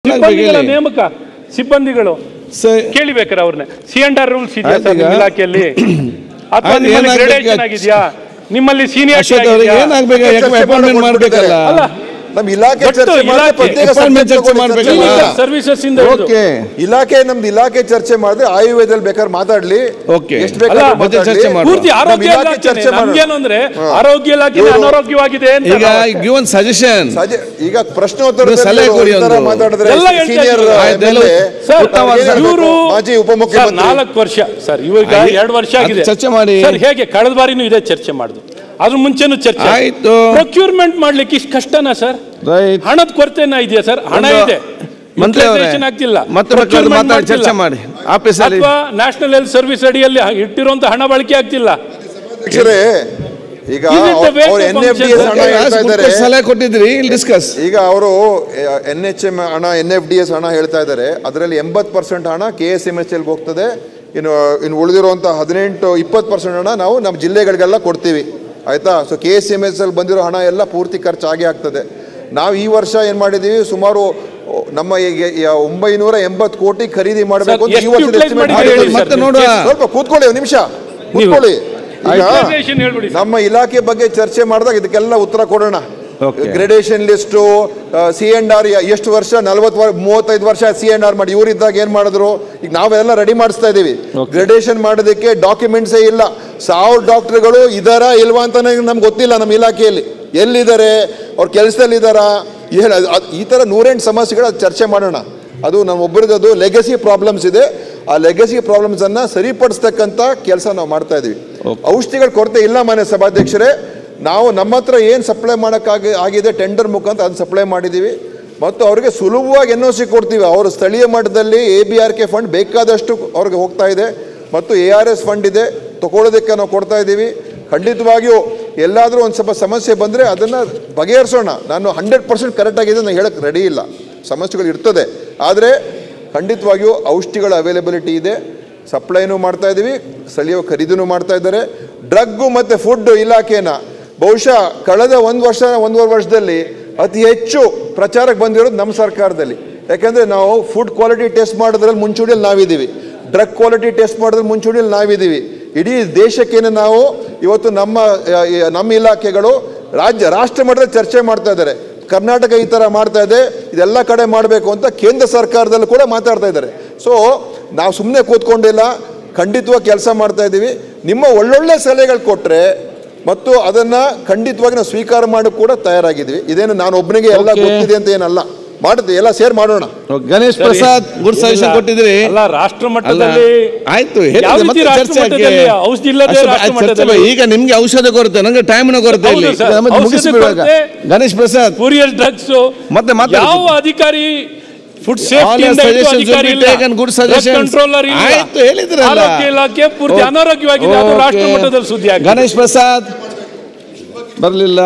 ಸಿಬ್ಬಂದಿಗಳ ನೇಮಕ ಸಿಬ್ಬಂದಿಗಳು ಕೇಳಿಬೇಕಾರೆ ಅವ್ರನ್ನ C&R ರೂಲ್ಸ್ ಇದೆಯಾ ಸರ್ ನಿಮ್ಮ ಇಲಾಖೆಯಲ್ಲಿ ಅಥವಾ ನಿಮ್ಮಲ್ಲಿ ಗ್ರೇಡೇಷನ್ ಆಗಿದೆಯಾ ನಿಮ್ಮಲ್ಲಿ ಸೀನಿಯರ್ ಏನಾಗಬೇಕು ಅಪಾಯಿಂಟ್ಮೆಂಟ್ ಮಾಡಬೇಕಲ್ಲ ನಮ್ಮ ಇಲಾಖೆ ಚರ್ಚೆ ಮಾಡಿ ಪ್ರತ್ಯೇಕ ಚರ್ಚೆ ಮಾಡಬೇಕಲ್ಲ ಸರ್ವಿಸಸ್ ಇಂದ ಓಕೆ ಇಲಾಖೆ ನಮ್ದು ಇಲಾಖೆ ಚರ್ಚೆ ಮಾಡಿದ್ರೆ ಆಯುರ್ವೇದದಲ್ಲಿ ಬೇಕಾದ್ರೆ ಮಾತಾಡ್ಲಿ ಓಕೆ ಎಷ್ಟು ಬೇಕಾದ್ರೂ ಮಾತಾಡ್ಲಿ ಚರ್ಚೆ ಮಾಡಿ ಪೂರ್ತಿ ಆರೋಗ್ಯ ಇಲಾಖೆ ನಮಗೇನು ಅಂದ್ರೆ ಆರೋಗ್ಯ ಇಲಾಖೆ ಅನಾರೋಗ್ಯವಾಗಿದೆ ಅಂತ ಈಗ ಗಿವ್ ಒನ್ ಸಜೆಷನ್ ಈಗ ಪ್ರಶ್ನೋತ್ತರ ಸಲಹೆ ಕೊಡಿ ಮಾತಾಡಿದ್ರೆ ಎಲ್ಲ ಸೀನಿಯರ್ ಇವರು ಮಾಜಿ ಉಪಮುಖ್ಯಮಂತ್ರಿ 4 ವರ್ಷ ಸರ್ ಇವಾಗ 2 ವರ್ಷ ಆಗಿದೆ ಚರ್ಚೆ ಮಾಡಿ ಸರ್ ಹೇಗೆ ಕಳೆದ ಬಾರಿನೂ ಇದೆ ಚರ್ಚೆ ಮಾಡುದು ಅದ್ರ ಮುಂಚೆನೂ ಚರ್ಚೆ ಆಯ್ತು ಪ್ರೊಕ್ಯೂರ್ಮೆಂಟ್ ಮಾಡ್ಲಿಕ್ಕೆ ಇಷ್ಟು ಕಷ್ಟನಾ ಸರ್ ರೈಟ್ ಹಣದ ಕೊರತೆನಾ ಇದೆಯಾ ಸರ್ ಹಣ ಇದೆ ಮಂತ್ರಿ ಆಗ್ತಿಲ್ಲ ಮತ್ತೆ ಮಾತಾಡಿ ಚರ್ಚೆ ಮಾಡಿ ಆಫೀಸಲ್ಲಿ ಅಥವಾ ನ್ಯಾಷನಲ್ ಹೆಲ್ತ್ ಸರ್ವಿಸ್ ಅಡಿಯಲ್ಲಿ ಇಟ್ಟಿರುವಂತ ಹಣ ಬಳಕೆ ಆಗ್ತಿಲ್ಲ ಈಗ ಅವರು NFDS ಹಣ ಹೇಳ್ತಾ ಇದ್ದಾರೆ ಸಲಹೆ ಕೊಟ್ಟಿದ್ರಿ ಇಲ್ಲಿ ಡಿಸ್ಕಸ್ ಈಗ ಅವರು NHM ಹಣ NFDS ಹಣ ಹೇಳ್ತಾ ಇದ್ದಾರೆ ಅದರಲ್ಲಿ 80% ಹಣ KSMHL ಹೋಗ್ತದೆ ಇನ್ನು ಉಳಿದಿರುವಂತ 18-20% ಹಣ ನಾವು ನಮ್ಮ ಜಿಲ್ಲೆಗಳಿಗೆಲ್ಲ ಕೊಡ್ತೀವಿ ಆಯ್ತಾ ಸೊ KSMHL ಬಂದಿರೋ ಹಣ ಎಲ್ಲ ಪೂರ್ತಿ ಖರ್ಚಾಗಿ ಆಗ್ತದೆ ನಾವು ಈ ವರ್ಷ ಏನ್ ಮಾಡಿದೀವಿ ಸುಮಾರು ನಮ್ಮ 980 ಕೋಟಿ ಖರೀದಿ ಮಾಡಬೇಕು ಅಂತ ಈ ವರ್ಷ ಮತ್ತೆ ನೋಡುವ ಸ್ವಲ್ಪ ಕೂತ್ಕೊಳ್ಳಿ ಒಂದು ನಿಮಿಷ ಕೂತ್ಕೊಳ್ಳಿ ನಮ್ಮ ಇಲಾಖೆ ಬಗ್ಗೆ ಚರ್ಚೆ ಮಾಡಿದಾಗ ಇದಕ್ಕೆಲ್ಲ ಉತ್ತರ ಕೊಡೋಣ ಗ್ರೇಡೇಷನ್ ಲಿಸ್ಟು C&R ಎಷ್ಟು ವರ್ಷ 35 ವರ್ಷ C&R ಮಾಡಿ ಇವರಿದ್ದಾಗ ಏನ್ ಮಾಡಿದ್ರು ಈಗ ನಾವೆಲ್ಲ ರೆಡಿ ಮಾಡಿಸ್ತಾ ಇದೀವಿ ಗ್ರೇಡೇಷನ್ ಮಾಡೋದಕ್ಕೆ ಡಾಕ್ಯುಮೆಂಟ್ಸೇ ಇಲ್ಲ 1000 ಡಾಕ್ಟರ್ಗಳು ಇದಾರಾ ಇಲ್ವಾ ಅಂತ ನಮ್ಗೆ ಗೊತ್ತಿಲ್ಲ ನಮ್ಮ ಇಲಾಖೆಯಲ್ಲಿ ಎಲ್ಲಿದ್ದಾರೆ ಅವ್ರ ಕೆಲಸದಲ್ಲಿ ಇದ್ದಾರಾ ಈ ತರ 108 ಸಮಸ್ಯೆಗಳ ಚರ್ಚೆ ಮಾಡೋಣ ಅದು ನಮ್ಮ ಒಬ್ಬರದ್ದು ಲೆಗಸಿ ಪ್ರಾಬ್ಲಮ್ಸ್ ಇದೆ ಆ ಲೆಗಸಿ ಪ್ರಾಬ್ಲಮ್ಸ್ ಅನ್ನ ಸರಿಪಡಿಸ್ತಕ್ಕಂಥ ಕೆಲಸ ನಾವು ಮಾಡ್ತಾ ಇದೀವಿ ಔಷಧಿಗಳ ಕೊರತೆ ಇಲ್ಲ ಮಾನ್ಯ ಸಭಾಧ್ಯಕ್ಷರೇ ನಾವು ನಮ್ಮ ಹತ್ರ ಏನು ಸಪ್ಲೈ ಆಗಿದೆ ಟೆಂಡರ್ ಮುಖಾಂತರ ಅದನ್ನು ಸಪ್ಲೈ ಮಾಡಿದ್ದೀವಿ ಮತ್ತು ಅವರಿಗೆ ಸುಲಭವಾಗಿ NOC ಕೊಡ್ತೀವಿ ಅವರು ಸ್ಥಳೀಯ ಮಟ್ಟದಲ್ಲಿ ABRK ಫಂಡ್ ಬೇಕಾದಷ್ಟು ಅವ್ರಿಗೆ ಹೋಗ್ತಾ ಇದೆ ಮತ್ತು ARS ಫಂಡ್ ಇದೆ ತಗೊಳ್ಳೋದಕ್ಕೆ ನಾವು ಕೊಡ್ತಾ ಇದ್ದೀವಿ ಖಂಡಿತವಾಗಿಯೂ ಎಲ್ಲಾದರೂ ಒಂದು ಸ್ವಲ್ಪ ಸಮಸ್ಯೆ ಬಂದರೆ ಅದನ್ನು ಬಗೆಹರಿಸೋಣ ನಾನು 100% ಕರೆಕ್ಟ್ ಆಗಿದೆ ನಾನು ಹೇಳಕ್ಕೆ ರೆಡಿ ಇಲ್ಲ ಸಮಸ್ಯೆಗಳು ಇರ್ತದೆ ಆದರೆ ಖಂಡಿತವಾಗಿಯೂ ಔಷಧಿಗಳ ಅವೈಲಬಿಲಿಟಿ ಇದೆ ಸಪ್ಲೈನೂ ಮಾಡ್ತಾ ಇದ್ದೀವಿ ಸ್ಥಳೀಯ ಖರೀದಿನೂ ಮಾಡ್ತಾ ಇದ್ದಾರೆ ಡ್ರಗ್ಗು ಮತ್ತು ಫುಡ್ ಇಲಾಖೆನ ಬಹುಶಃ ಕಳೆದ 1-1.5 ವರ್ಷದಲ್ಲಿ ಅತಿ ಹೆಚ್ಚು ಪ್ರಚಾರಕ್ಕೆ ಬಂದಿರೋದು ನಮ್ಮ ಸರ್ಕಾರದಲ್ಲಿ ಯಾಕೆಂದರೆ ನಾವು ಫುಡ್ ಕ್ವಾಲಿಟಿ ಟೆಸ್ಟ್ ಮಾಡೋದ್ರಲ್ಲಿ ಮುಂಚೂಣಿಯಲ್ಲಿ ನಾವಿದ್ದೀವಿ ಡ್ರಗ್ ಕ್ವಾಲಿಟಿ ಟೆಸ್ಟ್ ಮಾಡೋದ್ರಲ್ಲಿ ಮುಂಚೂಣಿಯಲ್ಲಿ ನಾವಿದ್ದೀವಿ ಇಡೀ ದೇಶಕ್ಕೇನೆ ನಾವು ಇವತ್ತು ನಮ್ಮ ಇಲಾಖೆಗಳು ರಾಷ್ಟ್ರ ಮಟ್ಟದಲ್ಲಿ ಚರ್ಚೆ ಮಾಡ್ತಾ ಇದ್ದಾರೆ ಕರ್ನಾಟಕ ಈ ಥರ ಮಾಡ್ತಾ ಇದೆ ಇದೆಲ್ಲ ಕಡೆ ಮಾಡಬೇಕು ಅಂತ ಕೇಂದ್ರ ಸರ್ಕಾರದಲ್ಲೂ ಕೂಡ ಮಾತಾಡ್ತಾ ಇದ್ದಾರೆ ಸೊ ನಾವು ಸುಮ್ಮನೆ ಕೂತ್ಕೊಂಡಿಲ್ಲ ಖಂಡಿತವಾಗಿ ಕೆಲಸ ಮಾಡ್ತಾ ಇದ್ದೀವಿ ನಿಮ್ಮ ಒಳ್ಳೊಳ್ಳೆ ಸಲಹೆಗಳು ಕೊಟ್ಟರೆ ಮತ್ತು ಅದನ್ನ ಖಂಡಿತವಾಗಿ ನಾವು ಸ್ವೀಕಾರ ಮಾಡೋಕೆ ಕೂಡ ತಯಾರಾಗಿದ್ದೀವಿ ಇದೇನು ನಾನು ಒಬ್ಬನಿಗೆ ಎಲ್ಲ ಗೊತ್ತಿದೆ ಅಂತ ಏನಲ್ಲ ಮಾಡುತ್ತೆ ಎಲ್ಲ ಸೇರ್ ಮಾಡೋಣ ಗಣೇಶ್ ಪ್ರಸಾದ್ ಗುಡ್ ಸಜೆಷನ್ ಕೊಟ್ಟಿದ್ರಿ ಅಲ್ಲ ರಾಷ್ಟ್ರ ಮಟ್ಟದಲ್ಲಿ ಆಯ್ತು ಈಗ ನಿಮ್ಗೆ ಔಷಧ ಕೊರತೆ ನಂಗೆ ಟೈಮ್ನ ಕೊರತೆ ಇಲ್ಲಿ ಮುಗಿಸ್ಬಿಡುವಾಗ ಗಣೇಶ್ ಪ್ರಸಾದ್ ಕೂರಿಯರ್ ಡ್ರಗ್ಸ್ ಮತ್ತೆ ಯಾವ ಅಧಿಕಾರಿ ಫುಡ್ ಸೇಫ್ಟಿ ಕಂಟ್ರೋಲರ್ ಆಯ್ತು ಹೇಳಿದ್ರಲ್ಲ ಆರೋಗ್ಯ ಇಲಾಖೆ ಪೂರ್ತಿ ಅನಾರೋಗ್ಯವಾಗಿದೆ ಅದು ರಾಷ್ಟ್ರ ಮಟ್ಟದಲ್ಲಿ ಸುದ್ದಿ ಆಗಿದೆ ಗಣೇಶ್ ಪ್ರಸಾದ್ ಬರಲಿಲ್ಲ.